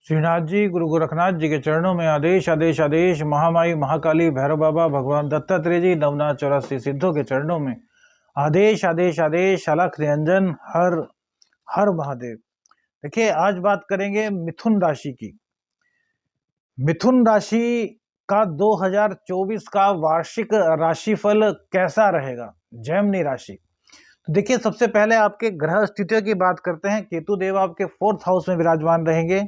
श्रीनाथ जी, गुरु गोरखनाथ जी के चरणों में आदेश आदेश आदेश। महामाई महाकाली भैरव बाबा भगवान दत्तात्रेय जी नवनाथ 84 सिद्धों के चरणों में आदेश आदेश आदेश। अलख निरंजन हर हर महादेव। देखिए, आज बात करेंगे मिथुन राशि की। मिथुन राशि का 2024 का वार्षिक राशिफल कैसा रहेगा, जैमिनी राशि। तो देखिए, सबसे पहले आपके ग्रह स्थितियों की बात करते हैं। केतु देव आपके 4th हाउस में विराजमान रहेंगे।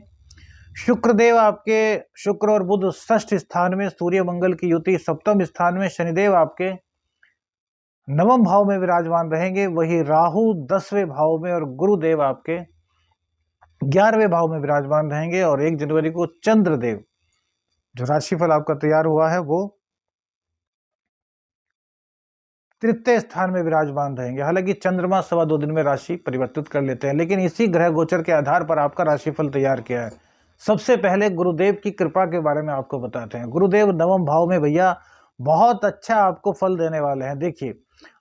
शुक्र देव आपके, शुक्र और बुध 6ठ स्थान में, सूर्य मंगल की युति 7म स्थान में, शनिदेव आपके 9वें भाव में विराजमान रहेंगे। वही राहु 10वें भाव में और गुरुदेव आपके 11वें भाव में विराजमान रहेंगे। और 1 जनवरी को चंद्रदेव, जो राशिफल आपका तैयार हुआ है, वो 3य स्थान में विराजमान रहेंगे। हालांकि चंद्रमा 2.25 दिन में राशि परिवर्तित कर लेते हैं, लेकिन इसी ग्रह गोचर के आधार पर आपका राशिफल तैयार किया है। सबसे पहले गुरुदेव की कृपा के बारे में आपको बताते हैं। गुरुदेव 9वें भाव में भैया बहुत अच्छा आपको फल देने वाले हैं। देखिए,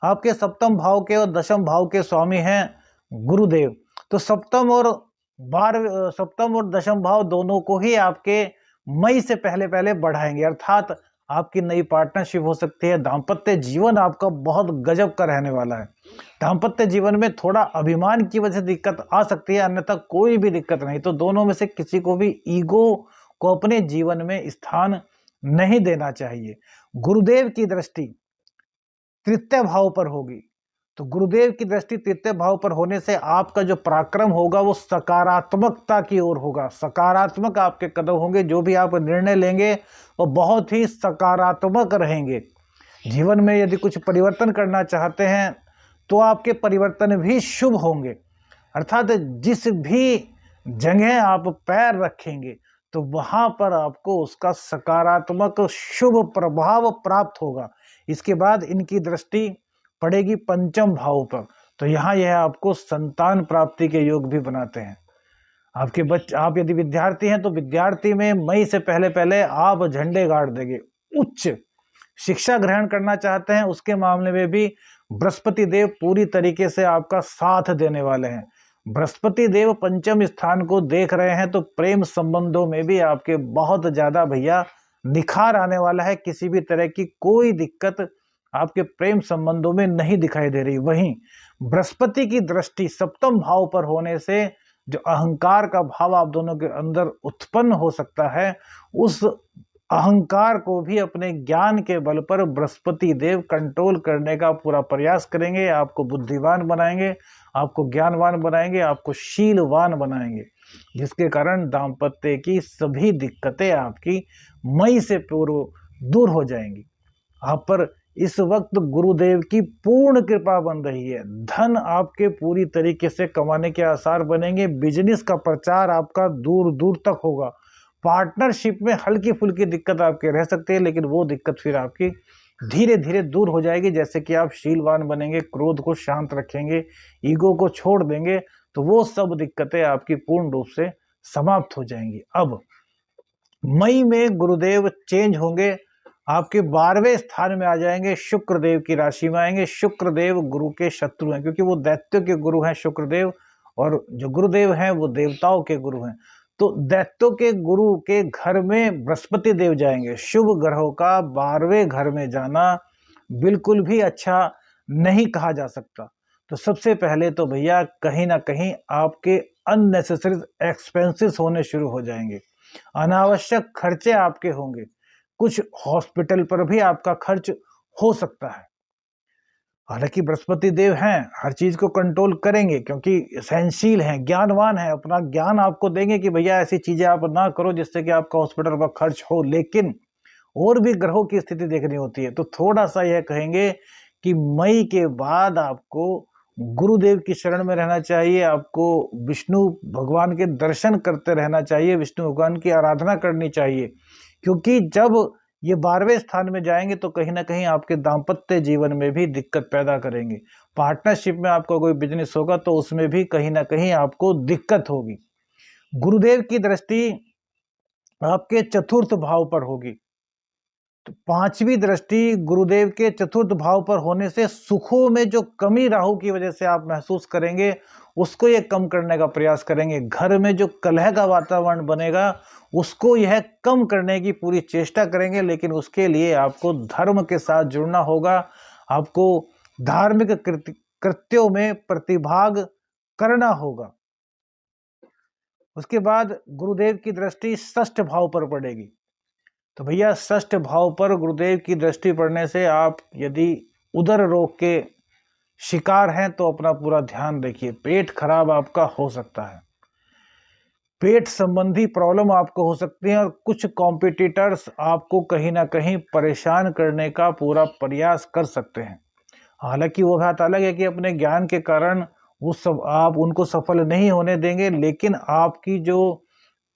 आपके 7म भाव के और 10म भाव के स्वामी हैं गुरुदेव। तो 7म और 10म भाव दोनों को ही आपके मई से पहले पहले बढ़ाएंगे, अर्थात आपकी नई पार्टनरशिप हो सकती है। दाम्पत्य जीवन आपका बहुत गजब का रहने वाला है। दाम्पत्य जीवन में थोड़ा अभिमान की वजह से दिक्कत आ सकती है, अन्यथा कोई भी दिक्कत नहीं। तो दोनों में से किसी को भी ईगो को अपने जीवन में स्थान नहीं देना चाहिए। गुरुदेव की दृष्टि 3य भाव पर होगी, तो गुरुदेव की दृष्टि 3य भाव पर होने से आपका जो पराक्रम होगा वो सकारात्मकता की ओर होगा। सकारात्मक आपके कदम होंगे, जो भी आप निर्णय लेंगे वो बहुत ही सकारात्मक रहेंगे। जीवन में यदि कुछ परिवर्तन करना चाहते हैं तो आपके परिवर्तन भी शुभ होंगे, अर्थात जिस भी जगह आप पैर रखेंगे तो वहां पर आपको उसका सकारात्मक शुभ प्रभाव प्राप्त होगा। इसके बाद इनकी दृष्टि पड़ेगी 5म भाव पर, तो यहाँ यह आपको संतान प्राप्ति के योग भी बनाते हैं। आपके बच्चे, आप यदि विद्यार्थी हैं तो विद्यार्थी में मई से पहले पहले आप झंडे गाड़ देंगे। उच्च शिक्षा ग्रहण करना चाहते हैं, उसके मामले में भी बृहस्पति देव पूरी तरीके से आपका साथ देने वाले हैं। बृहस्पति देव 5म स्थान को देख रहे हैं, तो प्रेम संबंधों में भी आपके बहुत ज्यादा भैया निखार आने वाला है। किसी भी तरह की कोई दिक्कत आपके प्रेम संबंधों में नहीं दिखाई दे रही। वहीं बृहस्पति की दृष्टि 7म भाव पर होने से जो अहंकार का भाव आप दोनों के अंदर उत्पन्न हो सकता है, उस अहंकार को भी अपने ज्ञान के बल पर बृहस्पति देव कंट्रोल करने का पूरा प्रयास करेंगे। आपको बुद्धिवान बनाएंगे, आपको ज्ञानवान बनाएंगे, आपको शीलवान बनाएंगे, जिसके कारण दाम्पत्य की सभी दिक्कतें आपकी मई से पूर्व दूर हो जाएंगी। आप पर इस वक्त गुरुदेव की पूर्ण कृपा बन रही है। धन आपके पूरी तरीके से कमाने के आसार बनेंगे। बिजनेस का प्रचार आपका दूर दूर तक होगा। पार्टनरशिप में हल्की फुल्की दिक्कत आपके रह सकती है, लेकिन वो दिक्कत फिर आपकी धीरे धीरे दूर हो जाएगी। जैसे कि आप शीलवान बनेंगे, क्रोध को शांत रखेंगे, ईगो को छोड़ देंगे, तो वो सब दिक्कतें आपकी पूर्ण रूप से समाप्त हो जाएंगी। अब मई में गुरुदेव चेंज होंगे, आपके 12वें स्थान में आ जाएंगे, शुक्रदेव की राशि में आएंगे। शुक्रदेव गुरु के शत्रु हैं, क्योंकि वो दैत्यों के गुरु हैं शुक्रदेव, और जो गुरुदेव हैं वो देवताओं के गुरु हैं। तो दैत्यों के गुरु के घर में बृहस्पति देव जाएंगे। शुभ ग्रहों का 12वें घर में जाना बिल्कुल भी अच्छा नहीं कहा जा सकता। तो सबसे पहले तो भैया कहीं ना कहीं आपके अननेसेसरी एक्सपेंसेस होने शुरू हो जाएंगे, अनावश्यक खर्चे आपके होंगे, कुछ हॉस्पिटल पर भी आपका खर्च हो सकता है। हालांकि बृहस्पति देव हैं, हर चीज को कंट्रोल करेंगे, क्योंकि सहनशील हैं, ज्ञानवान हैं, अपना ज्ञान आपको देंगे कि भैया ऐसी चीजें आप ना करो जिससे कि आपका हॉस्पिटल पर खर्च हो। लेकिन और भी ग्रहों की स्थिति देखनी होती है, तो थोड़ा सा यह कहेंगे कि मई के बाद आपको गुरुदेव की शरण में रहना चाहिए। आपको विष्णु भगवान के दर्शन करते रहना चाहिए, विष्णु भगवान की आराधना करनी चाहिए, क्योंकि जब ये 12वें स्थान में जाएंगे तो कहीं ना कहीं आपके दाम्पत्य जीवन में भी दिक्कत पैदा करेंगे। पार्टनरशिप में आपका कोई बिजनेस होगा तो उसमें भी कहीं ना कहीं आपको दिक्कत होगी। गुरुदेव की दृष्टि आपके 4th भाव पर होगी, तो पांचवी दृष्टि गुरुदेव के चतुर्थ भाव पर होने से सुखों में जो कमी राहु की वजह से आप महसूस करेंगे उसको ये कम करने का प्रयास करेंगे। घर में जो कलह का वातावरण बनेगा उसको यह कम करने की पूरी चेष्टा करेंगे, लेकिन उसके लिए आपको धर्म के साथ जुड़ना होगा, आपको धार्मिक कृत्यों में प्रतिभाग करना होगा। उसके बाद गुरुदेव की दृष्टि षष्ठ भाव पर पड़ेगी। तो भैया षष्ठ भाव पर गुरुदेव की दृष्टि पड़ने से आप यदि उदर रोग के शिकार हैं तो अपना पूरा ध्यान रखिए। पेट खराब आपका हो सकता है, पेट संबंधी प्रॉब्लम आपको हो सकती है और कुछ कॉम्पिटिटर्स आपको कहीं ना कहीं परेशान करने का पूरा प्रयास कर सकते हैं। हालांकि वो बात अलग है कि अपने ज्ञान के कारण वो सब आप उनको सफल नहीं होने देंगे, लेकिन आपकी जो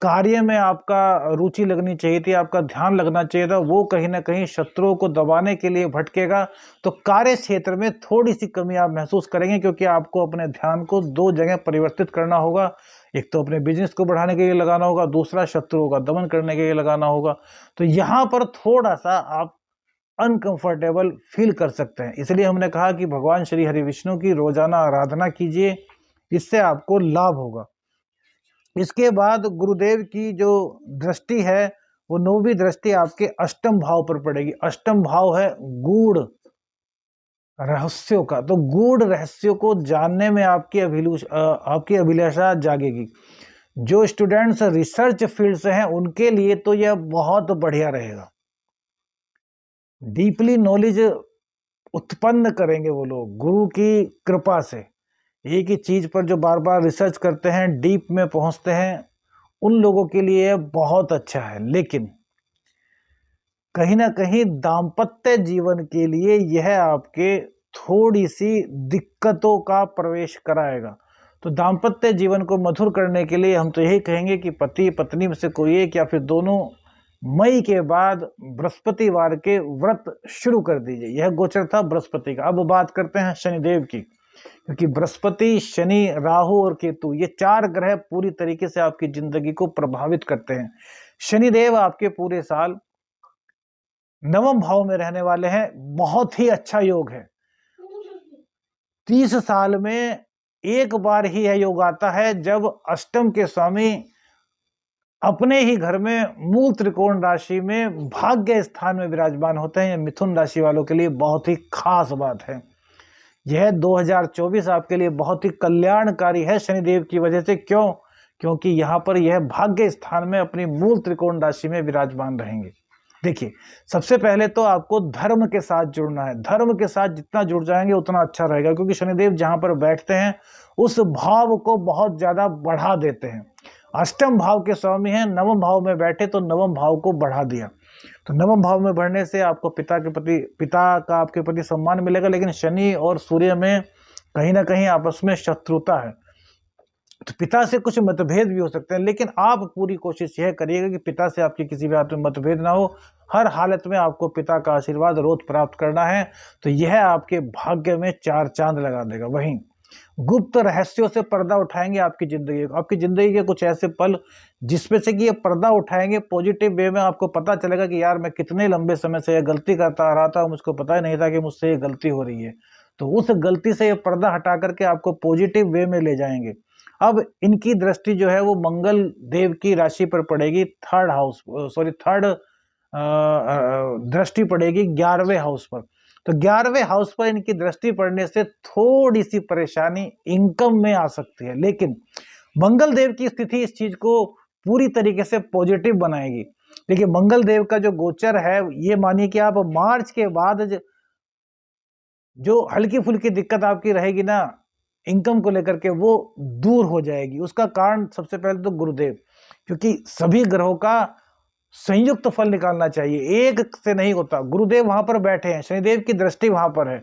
कार्य में आपका रुचि लगनी चाहिए थी, आपका ध्यान लगना चाहिए था, वो कहीं ना कहीं शत्रुओं को दबाने के लिए भटकेगा। तो कार्य क्षेत्र में थोड़ी सी कमी आप महसूस करेंगे, क्योंकि आपको अपने ध्यान को दो जगह परिवर्तित करना होगा। एक तो अपने बिजनेस को बढ़ाने के लिए लगाना होगा, दूसरा शत्रुओं का दमन करने के लिए लगाना होगा। तो यहाँ पर थोड़ा सा आप अनकंफर्टेबल फील कर सकते हैं, इसलिए हमने कहा कि भगवान श्री हरि विष्णु की रोजाना आराधना कीजिए, इससे आपको लाभ होगा। इसके बाद गुरुदेव की जो दृष्टि है वो नौवीं दृष्टि आपके अष्टम भाव पर पड़ेगी। अष्टम भाव है गूढ़ रहस्यों का, तो गूढ़ रहस्यों को जानने में आपकी अभिलाषा जागेगी। जो स्टूडेंट्स रिसर्च फील्ड से हैं उनके लिए तो यह बहुत बढ़िया रहेगा। डीपली नॉलेज उत्पन्न करेंगे वो लोग गुरु की कृपा से। एक ही चीज पर जो बार बार रिसर्च करते हैं, डीप में पहुंचते हैं, उन लोगों के लिए बहुत अच्छा है। लेकिन कहीं ना कहीं दाम्पत्य जीवन के लिए यह आपके थोड़ी सी दिक्कतों का प्रवेश कराएगा। तो दाम्पत्य जीवन को मधुर करने के लिए हम तो यही कहेंगे कि पति पत्नी में से कोई एक या फिर दोनों मई के बाद बृहस्पतिवार के व्रत शुरू कर दीजिए। यह गोचर था बृहस्पति का। अब बात करते हैं शनिदेव की, क्योंकि बृहस्पति, शनि, राहु और केतु ये चार ग्रह पूरी तरीके से आपकी जिंदगी को प्रभावित करते हैं। शनिदेव आपके पूरे साल नवम भाव में रहने वाले हैं। बहुत ही अच्छा योग है। 30 साल में एक बार ही यह योग आता है जब अष्टम के स्वामी अपने ही घर में मूल त्रिकोण राशि में भाग्य स्थान में विराजमान होते हैं। मिथुन राशि वालों के लिए बहुत ही खास बात है। यह 2024 आपके लिए बहुत ही कल्याणकारी है शनिदेव की वजह से। क्यों? क्योंकि यहाँ पर यह भाग्य स्थान में अपनी मूल त्रिकोण राशि में विराजमान रहेंगे। देखिए, सबसे पहले तो आपको धर्म के साथ जुड़ना है। धर्म के साथ जितना जुड़ जाएंगे उतना अच्छा रहेगा, क्योंकि शनिदेव जहां पर बैठते हैं उस भाव को बहुत ज्यादा बढ़ा देते हैं। अष्टम भाव के स्वामी हैं, नवम भाव में बैठे तो नवम भाव को बढ़ा दिया। तो नवम भाव में बढ़ने से आपको पिता का आपके प्रति सम्मान मिलेगा। लेकिन शनि और सूर्य में कहीं ना कहीं आपस में शत्रुता है, तो पिता से कुछ मतभेद भी हो सकते हैं। लेकिन आप पूरी कोशिश यह करिएगा कि पिता से आपकी किसी बात में मतभेद ना हो। हर हालत में आपको पिता का आशीर्वाद रोज प्राप्त करना है। तो यह आपके भाग्य में चार चांद लगा देगा। वहीं गुप्त रहस्यों से पर्दा उठाएंगे आपकी जिंदगी के कुछ ऐसे पल जिसमें से कि ये पर्दा उठाएंगे पॉजिटिव वे में। आपको पता चलेगा कि यार मैं कितने लंबे समय से यह गलती करता आ रहा था, मुझको पता ही नहीं था कि मुझसे ये गलती हो रही है। तो उस गलती से ये पर्दा हटा करके आपको पॉजिटिव वे में ले जाएंगे। अब इनकी दृष्टि जो है वो मंगल देव की राशि पर पड़ेगी। थर्ड दृष्टि पड़ेगी 11वें हाउस पर। तो 11वें हाउस पर इनकी दृष्टि पड़ने से थोड़ी सी परेशानी इनकम में आ सकती है, लेकिन मंगल देव की स्थिति इस चीज को पूरी तरीके से पॉजिटिव बनाएगी। देखिए, मंगल देव का जो गोचर है, ये मानिए कि आप मार्च के बाद जो हल्की फुल्की दिक्कत आपकी रहेगी ना इनकम को लेकर के, वो दूर हो जाएगी। उसका कारण सबसे पहले तो गुरुदेव, क्योंकि सभी ग्रहों का संयुक्त फल निकालना चाहिए, एक से नहीं होता। गुरुदेव वहां पर बैठे हैं, शनिदेव की दृष्टि वहां पर है,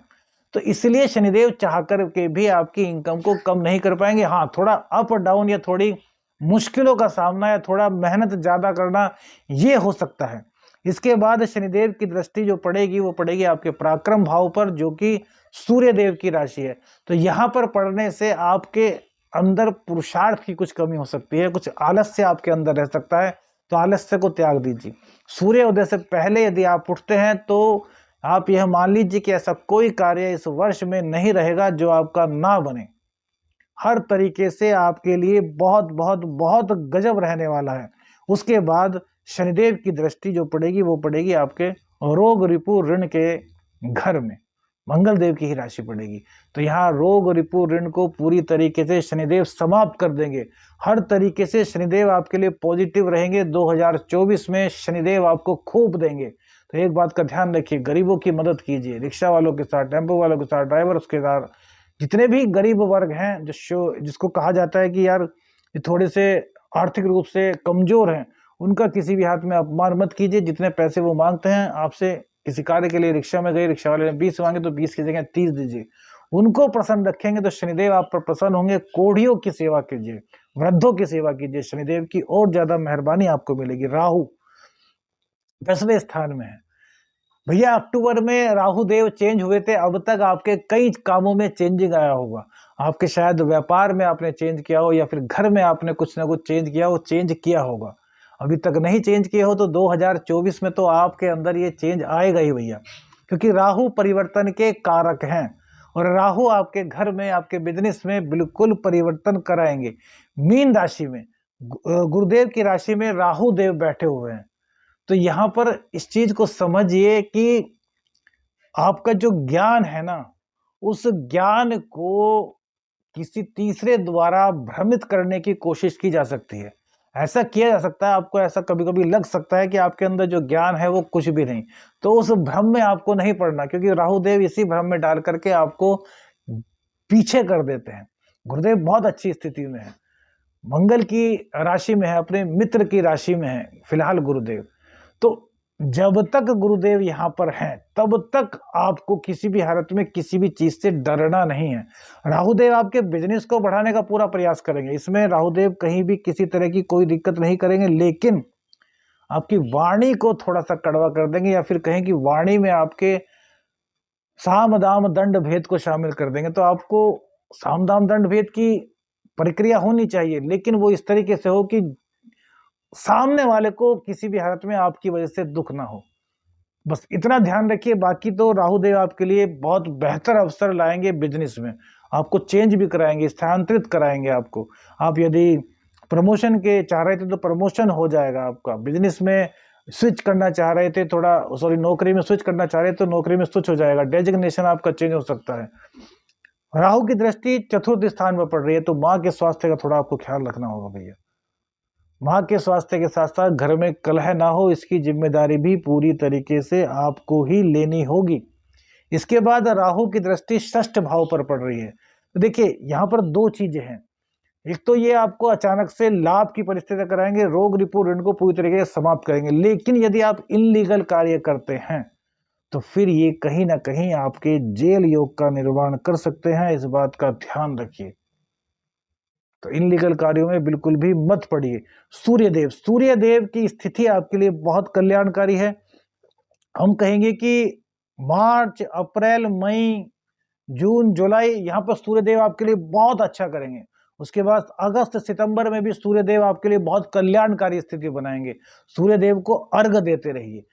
तो इसलिए शनिदेव चाह कर के भी आपकी इनकम को कम नहीं कर पाएंगे। हाँ, थोड़ा अप डाउन या थोड़ी मुश्किलों का सामना या थोड़ा मेहनत ज्यादा करना ये हो सकता है। इसके बाद शनिदेव की दृष्टि जो पड़ेगी वो पड़ेगी आपके पराक्रम भाव पर, जो कि सूर्य देव की राशि है। तो यहाँ पर पड़ने से आपके अंदर पुरुषार्थ की कुछ कमी हो सकती है, कुछ आलस्य आपके अंदर रह सकता है। तो आलस्य को त्याग दीजिए। सूर्य उदय से पहले यदि आप उठते हैं तो आप यह मान लीजिए कि ऐसा कोई कार्य इस वर्ष में नहीं रहेगा जो आपका ना बने। हर तरीके से आपके लिए बहुत बहुत बहुत गजब रहने वाला है। उसके बाद शनिदेव की दृष्टि जो पड़ेगी वो पड़ेगी आपके रोग रिपु ऋण के घर में, मंगल देव की ही राशि पड़ेगी। तो यहाँ रोग रिपु ऋण को पूरी तरीके से शनिदेव समाप्त कर देंगे। हर तरीके से शनिदेव आपके लिए पॉजिटिव रहेंगे। 2024 में शनिदेव आपको खूब देंगे। तो एक बात का ध्यान रखिए, गरीबों की मदद कीजिए, रिक्शा वालों के साथ, टेम्पो वालों के साथ, ड्राइवर्स के साथ, जितने भी गरीब वर्ग हैं जिसको कहा जाता है कि यार ये थोड़े से आर्थिक रूप से कमजोर हैं, उनका किसी भी हाथ में अपमान मत कीजिए। जितने पैसे वो मांगते हैं आपसे, किसी कार्य के लिए रिक्शा में गए, रिक्शा वाले ने 20 मांगे तो 20 की जगह 30 दीजिए। उनको प्रसन्न रखेंगे तो शनिदेव आप पर प्रसन्न होंगे। कोढ़ियों की सेवा कीजिए, वृद्धों की सेवा कीजिए, शनिदेव की और ज्यादा मेहरबानी आपको मिलेगी। राहु 10वें स्थान में है भैया। अक्टूबर में राहु देव चेंज हुए थे, अब तक आपके कई कामों में चेंजिंग आया होगा। आपके शायद व्यापार में आपने चेंज किया हो या फिर घर में आपने कुछ ना कुछ चेंज किया हो, चेंज किया होगा। अभी तक नहीं चेंज किए हो तो 2024 में तो आपके अंदर ये चेंज आएगा ही भैया, क्योंकि राहु परिवर्तन के कारक हैं और राहु आपके घर में, आपके बिजनेस में बिल्कुल परिवर्तन कराएंगे। मीन राशि में, गुरुदेव की राशि में राहु देव बैठे हुए हैं। तो यहां पर इस चीज को समझिए कि आपका जो ज्ञान है ना, उस ज्ञान को किसी तीसरे द्वारा भ्रमित करने की कोशिश की जा सकती है। ऐसा किया जा सकता है, आपको ऐसा कभी कभी लग सकता है कि आपके अंदर जो ज्ञान है वो कुछ भी नहीं। तो उस भ्रम में आपको नहीं पड़ना, क्योंकि राहुदेव इसी भ्रम में डाल करके आपको पीछे कर देते हैं। गुरुदेव बहुत अच्छी स्थिति में है, मंगल की राशि में है, अपने मित्र की राशि में है फिलहाल गुरुदेव। तो जब तक गुरुदेव यहाँ पर हैं तब तक आपको किसी भी हालत में किसी भी चीज से डरना नहीं है। राहुदेव आपके बिजनेस को बढ़ाने का पूरा प्रयास करेंगे, इसमें राहुदेव कहीं भी किसी तरह की कोई दिक्कत नहीं करेंगे, लेकिन आपकी वाणी को थोड़ा सा कड़वा कर देंगे, या फिर कहें कि वाणी में आपके साम दाम दंड भेद को शामिल कर देंगे। तो आपको साम दाम दंड भेद की प्रक्रिया होनी चाहिए, लेकिन वो इस तरीके से हो कि सामने वाले को किसी भी हालत में आपकी वजह से दुख ना हो। बस इतना ध्यान रखिए। बाकी तो राहुदेव आपके लिए बहुत बेहतर अवसर लाएंगे बिजनेस में, आपको चेंज भी कराएंगे, स्थानांतरित कराएंगे आपको। आप यदि प्रमोशन के चाह रहे थे तो प्रमोशन हो जाएगा आपका। बिजनेस में स्विच करना चाह रहे थे, नौकरी में स्विच करना चाह रहे थे तो नौकरी में स्विच हो जाएगा, डेजिग्नेशन आपका चेंज हो सकता है। राहु की दृष्टि चतुर्थ स्थान में पड़ रही है, तो माँ के स्वास्थ्य का थोड़ा आपको ख्याल रखना होगा भैया। माँ के स्वास्थ्य के साथ साथ घर में कलह ना हो, इसकी जिम्मेदारी भी पूरी तरीके से आपको ही लेनी होगी। इसके बाद राहु की दृष्टि षष्ठ भाव पर पड़ रही है। तो देखिए यहाँ पर दो चीजें हैं, एक तो ये आपको अचानक से लाभ की परिस्थिति कराएंगे, रोग रिपु ऋण को पूरी तरीके से समाप्त करेंगे। लेकिन यदि आप इनलीगल कार्य करते हैं तो फिर ये कहीं ना कहीं आपके जेल योग का निर्माण कर सकते हैं, इस बात का ध्यान रखिए। तो इनलीगल कार्यों में बिल्कुल भी मत पड़िए। सूर्यदेव की स्थिति आपके लिए बहुत कल्याणकारी है। हम कहेंगे कि मार्च, अप्रैल, मई, जून, जुलाई, यहाँ पर सूर्यदेव आपके लिए बहुत अच्छा करेंगे। उसके बाद अगस्त, सितंबर में भी सूर्यदेव आपके लिए बहुत कल्याणकारी स्थिति बनाएंगे। सूर्यदेव को अर्घ देते रहिए।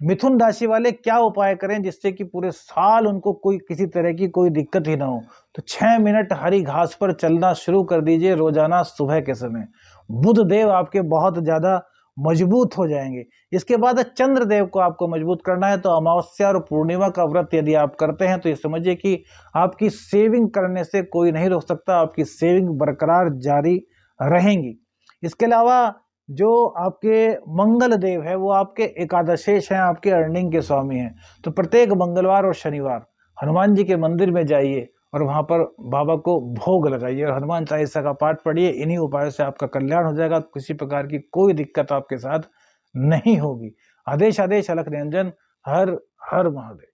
मिथुन राशि वाले क्या उपाय करें जिससे कि पूरे साल उनको कोई किसी तरह की कोई दिक्कत ही ना हो? तो 6 मिनट हरी घास पर चलना शुरू कर दीजिए रोजाना सुबह के समय। बुध देव आपके बहुत ज्यादा मजबूत हो जाएंगे। इसके बाद चंद्र देव को आपको मजबूत करना है, तो अमावस्या और पूर्णिमा का व्रत यदि आप करते हैं तो ये समझिए कि आपकी सेविंग करने से कोई नहीं रोक सकता, आपकी सेविंग बरकरार जारी रहेंगी। इसके अलावा जो आपके मंगल देव है वो आपके एकादशेष हैं, आपके अर्निंग के स्वामी हैं। तो प्रत्येक मंगलवार और शनिवार हनुमान जी के मंदिर में जाइए और वहां पर बाबा को भोग लगाइए और हनुमान चालीसा का पाठ पढ़िए। इन्हीं उपायों से आपका कल्याण हो जाएगा, किसी प्रकार की कोई दिक्कत आपके साथ नहीं होगी। आदेश आदेश अलख निरंजन। हर हर महादेव।